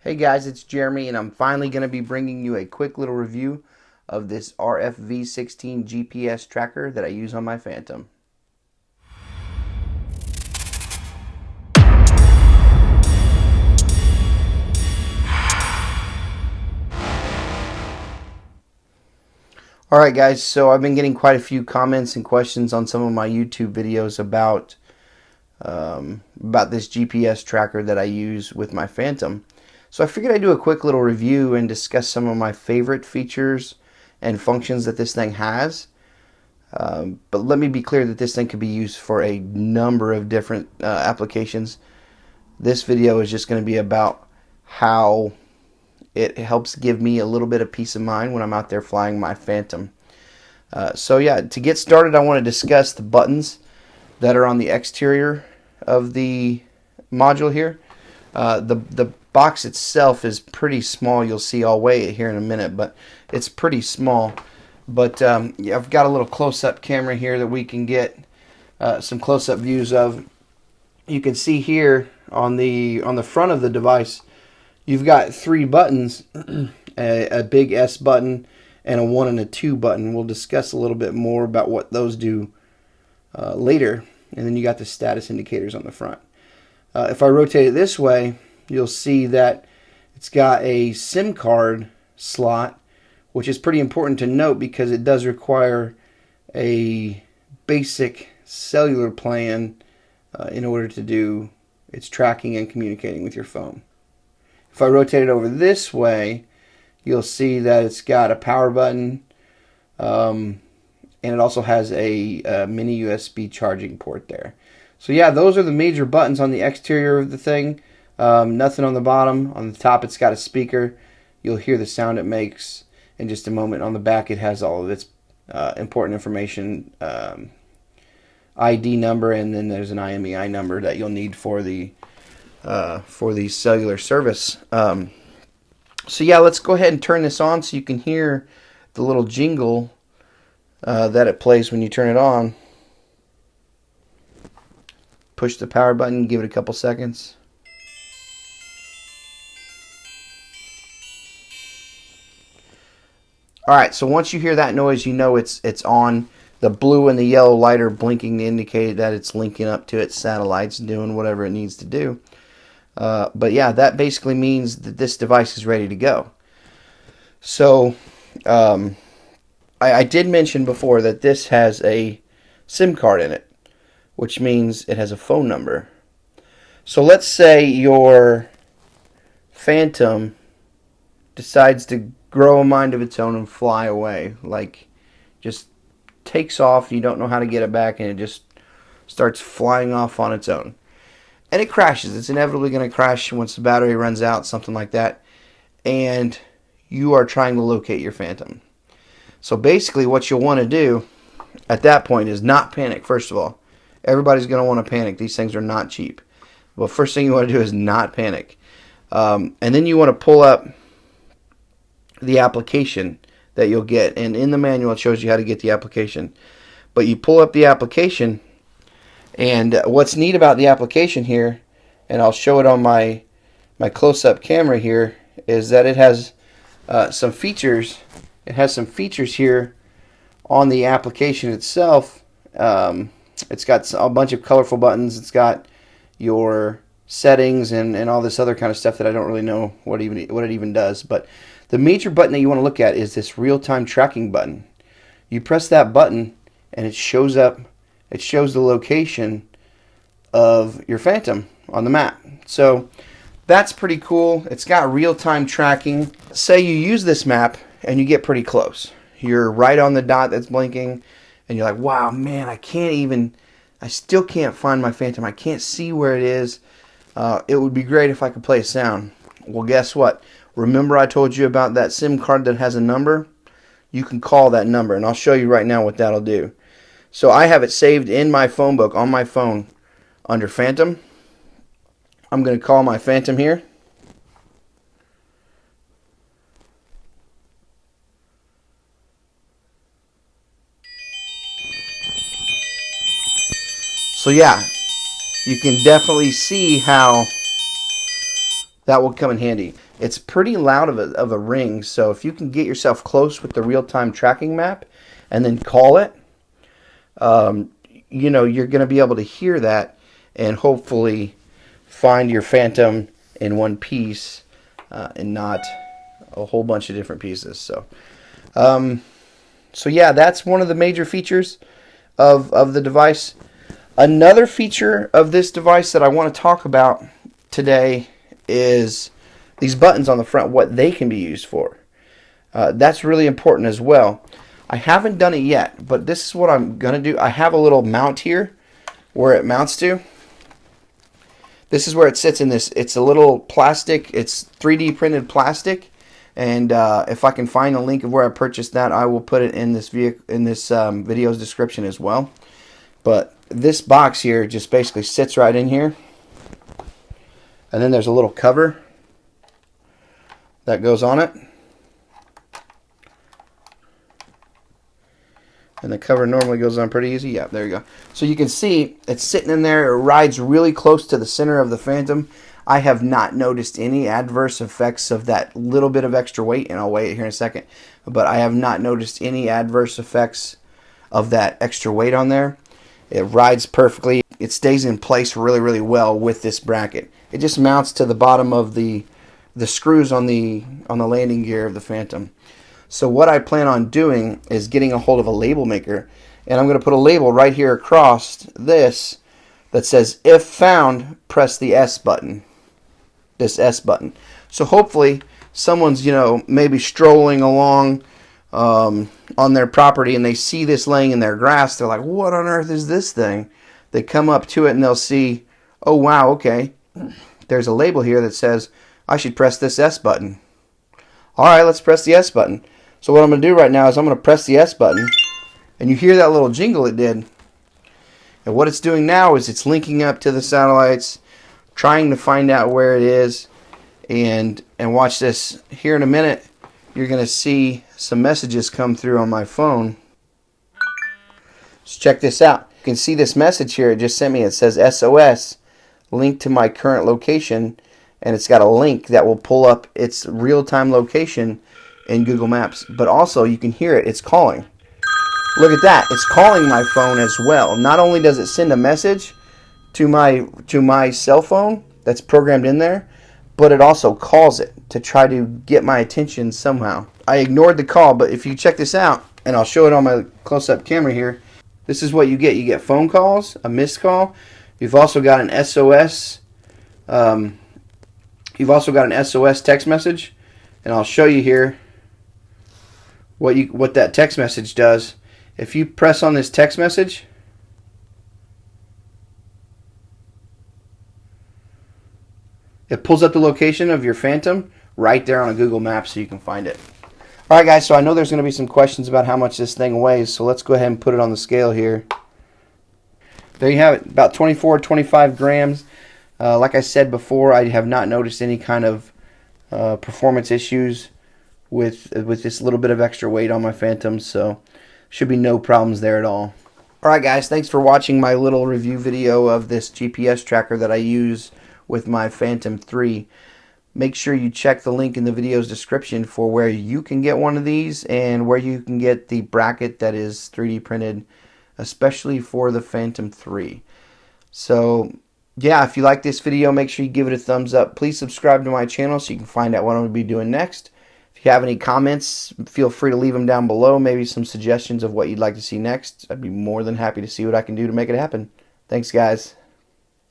Hey guys, it's Jeremy, and I'm finally going to be bringing you a quick little review of this RF-V16 GPS tracker that I use on my Phantom. Alright guys, so I've been getting quite a few comments and questions on some of my YouTube videos about this GPS tracker that I use with my Phantom. So I figured I'd do a quick little review and discuss some of my favorite features and functions that this thing has. But let me be clear that this thing could be used for a number of different applications. This video is just going to be about how it helps give me a little bit of peace of mind when I'm out there flying my Phantom. So yeah, to get started, I want to discuss the buttons that are on the exterior of the module here. The box itself is pretty small. You'll see, I'll weigh it here in a minute, but it's pretty small. But yeah, I've got a little close-up camera here that we can get some close-up views of. You can see here on the front of the device, you've got three buttons, a big S button and a 1 and a 2 button. We'll discuss a little bit more about what those do later. And then you got the status indicators on the front. If I rotate it this way, you'll see that it's got a SIM card slot, which is pretty important to note because it does require a basic cellular plan in order to do its tracking and communicating with your phone. If I rotate it over this way, you'll see that it's got a power button, and it also has a mini USB charging port there. So yeah, those are the major buttons on the exterior of the thing. Nothing on the bottom. On the top, it's got a speaker. You'll hear the sound it makes in just a moment. On the back, it has all of its important information, ID number, and then there's an IMEI number that you'll need for the cellular service. So yeah, let's go ahead and turn this on so you can hear the little jingle that it plays when you turn it on. Push the power button, give it a couple seconds. Alright, so once you hear that noise, you know it's on. The blue and the yellow light are blinking to indicate that it's linking up to its satellites, doing whatever it needs to do. But yeah, that basically means that this device is ready to go. So I did mention before that this has a SIM card in it, which means it has a phone number. So let's say your Phantom decides to grow a mind of its own and fly away, like just takes off, you don't know how to get it back, and it just starts flying off on its own. And it crashes. It's inevitably going to crash once the battery runs out, something like that. And you are trying to locate your Phantom. So basically what you'll want to do at that point is not panic, first of all. Everybody's going to want to panic. These things are not cheap. Well, first thing you want to do is not panic. And then you want to pull up the application that you'll get. And in the manual it shows you how to get the application. But you pull up the application, and what's neat about the application here, and I'll show it on my close-up camera here, is that it has some features. It has some features here on the application itself. It's got a bunch of colorful buttons. It's got your settings and all this other kind of stuff that I don't really know what it even does. But the major button that you want to look at is this real-time tracking button. You press that button and it shows up. It shows the location of your Phantom on the map. So that's pretty cool. It's got real-time tracking. Say you use this map and you get pretty close. You're right on the dot that's blinking, and you're like, wow, man, I still can't find my Phantom. I can't see where it is. It would be great if I could play a sound. Well, guess what? Remember I told you about that SIM card that has a number? You can call that number, and I'll show you right now what that'll do. So I have it saved in my phone book on my phone under Phantom. I'm going to call my Phantom here. So yeah, you can definitely see how that will come in handy. It's pretty loud of a ring, so if you can get yourself close with the real-time tracking map and then call it, you know, you're going to be able to hear that and hopefully find your Phantom in one piece and not a whole bunch of different pieces. So yeah, that's one of the major features of the device. Another feature of this device that I want to talk about today is these buttons on the front, what they can be used for. That's really important as well. I haven't done it yet, but this is what I'm going to do. I have a little mount here where it mounts to. This is where it sits in this. It's a little plastic. It's 3D printed plastic. And if I can find a link of where I purchased that, I will put it in this video's description as well. But this box here just basically sits right in here. And then there's a little cover that goes on it. And the cover normally goes on pretty easy. Yeah, there you go. So you can see it's sitting in there. It rides really close to the center of the Phantom. I have not noticed any adverse effects of that little bit of extra weight, and I'll weigh it here in a second. But I have not noticed any adverse effects of that extra weight on there. It rides perfectly. It stays in place really, really well with this bracket. It just mounts to the bottom of the screws on the landing gear of the Phantom. So what I plan on doing is getting a hold of a label maker, and I'm going to put a label right here across this that says, if found, press the S button. This S button. So hopefully someone's, you know, maybe strolling along on their property and they see this laying in their grass. They're like, what on earth is this thing? They come up to it and they'll see, oh wow, okay, there's a label here that says I should press this S button. Alright, let's press the S button. So what I'm going to do right now is I'm going to press the S button, and you hear that little jingle it did. And what it's doing now is it's linking up to the satellites, trying to find out where it is, and watch this. Here in a minute, you're going to see some messages come through on my phone. So check this out. You can see this message here it just sent me. It says SOS, link to my current location, and it's got a link that will pull up its real-time location in Google Maps. But also you can hear it. It's calling. Look at that. It's calling my phone as well. Not only does it send a message to my cell phone that's programmed in there, but it also calls it to try to get my attention somehow. I ignored the call, but if you check this out, and I'll show it on my close-up camera here, this is what you get. You get phone calls, a missed call. You've also got an SOS. You've also got an SOS text message, and I'll show you here what that text message does. If you press on this text message, it pulls up the location of your Phantom right there on a Google Map so you can find it. Alright guys, so I know there's going to be some questions about how much this thing weighs, so let's go ahead and put it on the scale here. There you have it, about 24-25 grams. Like I said before, I have not noticed any kind of performance issues with this little bit of extra weight on my Phantom, so should be no problems there at all. Alright guys, thanks for watching my little review video of this GPS tracker that I use with my Phantom 3. Make sure you check the link in the video's description for where you can get one of these and where you can get the bracket that is 3D printed, especially for the Phantom 3. So yeah, if you like this video, make sure you give it a thumbs up. Please subscribe to my channel so you can find out what I'm going to be doing next. If you have any comments, feel free to leave them down below. Maybe some suggestions of what you'd like to see next. I'd be more than happy to see what I can do to make it happen. Thanks, guys.